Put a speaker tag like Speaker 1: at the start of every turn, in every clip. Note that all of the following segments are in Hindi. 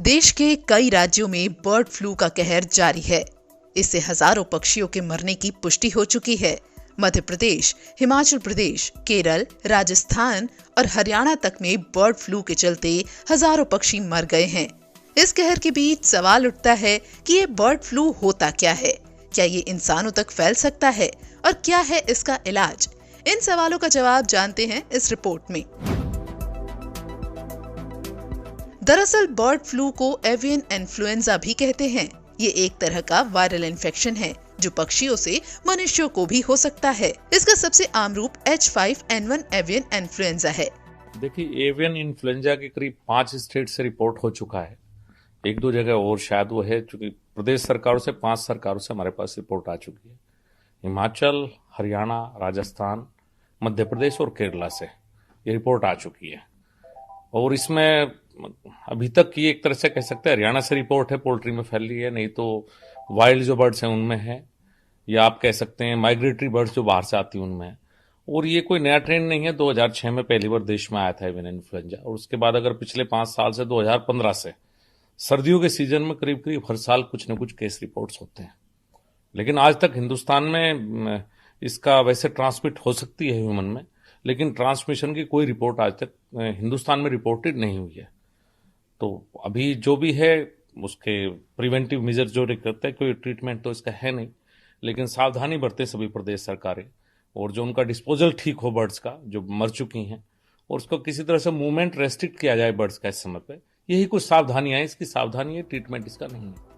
Speaker 1: देश के कई राज्यों में बर्ड फ्लू का कहर जारी है। इससे हजारों पक्षियों के मरने की पुष्टि हो चुकी है। मध्य प्रदेश, हिमाचल प्रदेश, केरल, राजस्थान और हरियाणा तक में बर्ड फ्लू के चलते हजारों पक्षी मर गए हैं। इस कहर के बीच सवाल उठता है कि ये बर्ड फ्लू होता क्या है, क्या ये इंसानों तक फैल सकता है और क्या है इसका इलाज? इन सवालों का जवाब जानते हैं इस रिपोर्ट में। दरअसल बर्ड फ्लू को एवियन इन्फ्लुएंजा भी कहते हैं। ये एक तरह का वायरल इन्फेक्शन है जो पक्षियों से मनुष्यों को भी हो सकता है। इसका सबसे आम रूप H5N1 एवियन इन्फ्लुएंजा है।
Speaker 2: देखिए, एवियन इन्फ्लुएंजा के करीब 5 स्टेट से रिपोर्ट हो चुका है। एक दो जगह और शायद वो है, क्योंकि प्रदेश सरकारों से 5 सरकारों से हमारे पास रिपोर्ट आ चुकी है। हिमाचल, हरियाणा, राजस्थान, मध्य प्रदेश और केरला से ये रिपोर्ट आ चुकी है। और इसमें अभी तक की एक तरह से कह सकते हैं हरियाणा से रिपोर्ट है, पोल्ट्री में फैल रही है, नहीं तो वाइल्ड जो बर्ड्स हैं उनमें है, या आप कह सकते हैं माइग्रेटरी बर्ड्स जो बाहर से आती हैं उनमें है। और ये कोई नया ट्रेंड नहीं है। 2006 में पहली बार देश में आया था एवियन इन्फ्लुएंजा, और उसके बाद अगर पिछले 5 साल से 2015 से सर्दियों के सीजन में करीब करीब हर साल कुछ न कुछ केस रिपोर्ट्स होते हैं। लेकिन आज तक हिंदुस्तान में इसका वैसे ट्रांसमिट हो सकती है ह्यूमन में, लेकिन ट्रांसमिशन की कोई रिपोर्ट आज तक हिंदुस्तान में रिपोर्टेड नहीं हुई है। तो अभी जो भी है उसके प्रिवेंटिव मेजर जो करते हैं, कोई ट्रीटमेंट तो इसका है नहीं, लेकिन सावधानी बरते सभी प्रदेश सरकारें, और जो उनका डिस्पोजल ठीक हो बर्ड्स का जो मर चुकी हैं, और उसको किसी तरह से मूवमेंट रेस्ट्रिक्ट किया जाए बर्ड्स का इस समय पे। यही कुछ सावधानियां हैं। इसकी सावधानी है, ट्रीटमेंट इसका नहीं है।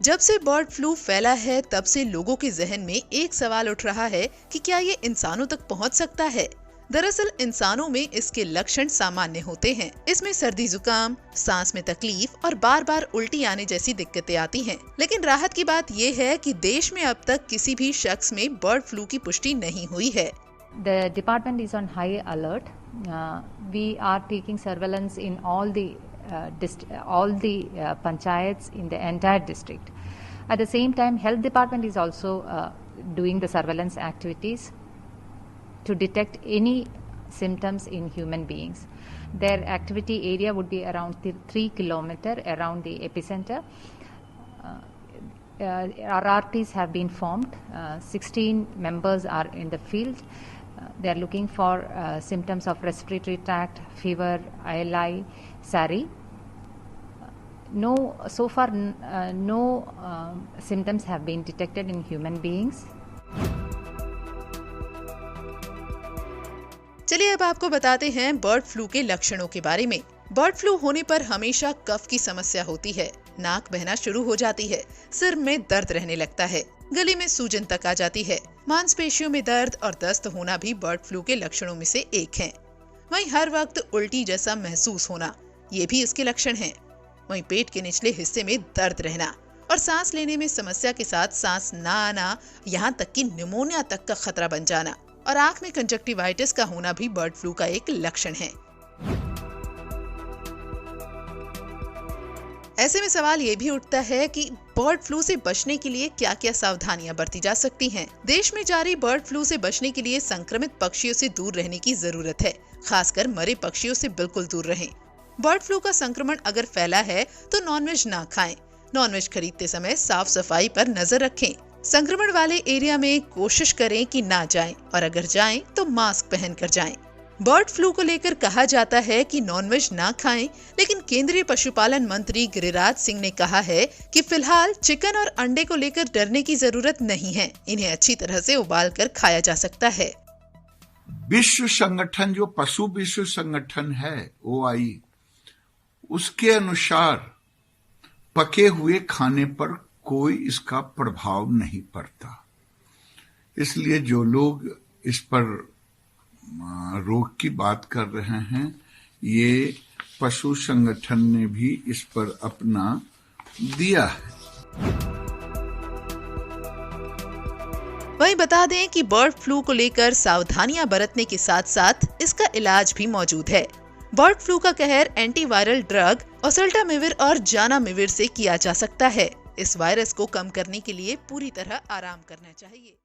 Speaker 1: जब से बर्ड फ्लू फैला है तब से लोगों के जहन में एक सवाल उठ रहा है कि क्या ये इंसानों तक पहुंच सकता है। दरअसल इंसानों में इसके लक्षण सामान्य होते हैं। इसमें सर्दी जुकाम, सांस में तकलीफ और बार बार उल्टी आने जैसी दिक्कतें आती हैं। लेकिन राहत की बात ये है कि देश में अब तक किसी भी शख्स में बर्ड फ्लू की पुष्टि नहीं हुई है।
Speaker 3: The department is on high alert. We are taking surveillance in all the panchayats in the entire district. At the same time, health department is also doing the surveillance activities to detect any symptoms in human beings. Their activity area would be around 3 kilometers around the epicenter. RRTs have been formed. 16 members are in the field. They are looking for symptoms of respiratory tract, fever, ILI, SARI. So far, no symptoms have been detected in human beings.
Speaker 1: चलिए अब आपको बताते हैं बर्ड फ्लू के लक्षणों के बारे में। बर्ड फ्लू होने पर हमेशा कफ की समस्या होती है, नाक बहना शुरू हो जाती है, सिर में दर्द रहने लगता है, गले में सूजन तक आ जाती है, मांसपेशियों में दर्द और दस्त होना भी बर्ड फ्लू के लक्षणों में से एक है। वहीं हर वक्त उल्टी जैसा महसूस होना, ये भी इसके लक्षण हैं। वहीं पेट के निचले हिस्से में दर्द रहना और सांस लेने में समस्या के साथ सांस ना आना, यहाँ तक कि निमोनिया तक का खतरा बन जाना और आंख में कंजक्टिवाइटिस का होना भी बर्ड फ्लू का एक लक्षण है। ऐसे में सवाल ये भी उठता है कि बर्ड फ्लू से बचने के लिए क्या क्या सावधानियां बरती जा सकती हैं। देश में जारी बर्ड फ्लू से बचने के लिए संक्रमित पक्षियों से दूर रहने की जरूरत है। खासकर मरे पक्षियों से बिल्कुल दूर रहें। बर्ड फ्लू का संक्रमण अगर फैला है तो नॉनवेज ना खाएं। नॉनवेज खरीदते समय साफ सफाई पर नजर रखें। संक्रमण वाले एरिया में कोशिश करें कि ना जाएं, और अगर जाएं तो मास्क पहनकर जाएं। बर्ड फ्लू को लेकर कहा जाता है कि नॉनवेज ना खाएं, लेकिन केंद्रीय पशुपालन मंत्री गिरिराज सिंह ने कहा है कि फिलहाल चिकन और अंडे को लेकर डरने की जरूरत नहीं है। इन्हें अच्छी तरह से उबाल कर खाया जा सकता है।
Speaker 4: विश्व संगठन, जो पशु विश्व संगठन है OI, उसके अनुसार पके हुए खाने पर कोई इसका प्रभाव नहीं पड़ता। इसलिए जो लोग इस पर रोक की बात कर रहे हैं, ये पशु संगठन ने भी इस पर अपना दिया है।
Speaker 1: वहीं बता दें कि बर्ड फ्लू को लेकर सावधानियां बरतने के साथ साथ इसका इलाज भी मौजूद है। बर्ड फ्लू का कहर एंटीवायरल ड्रग ओसेल्टामिविर और जानामिविर से किया जा सकता है। इस वायरस को कम करने के लिए पूरी तरह आराम करना चाहिए।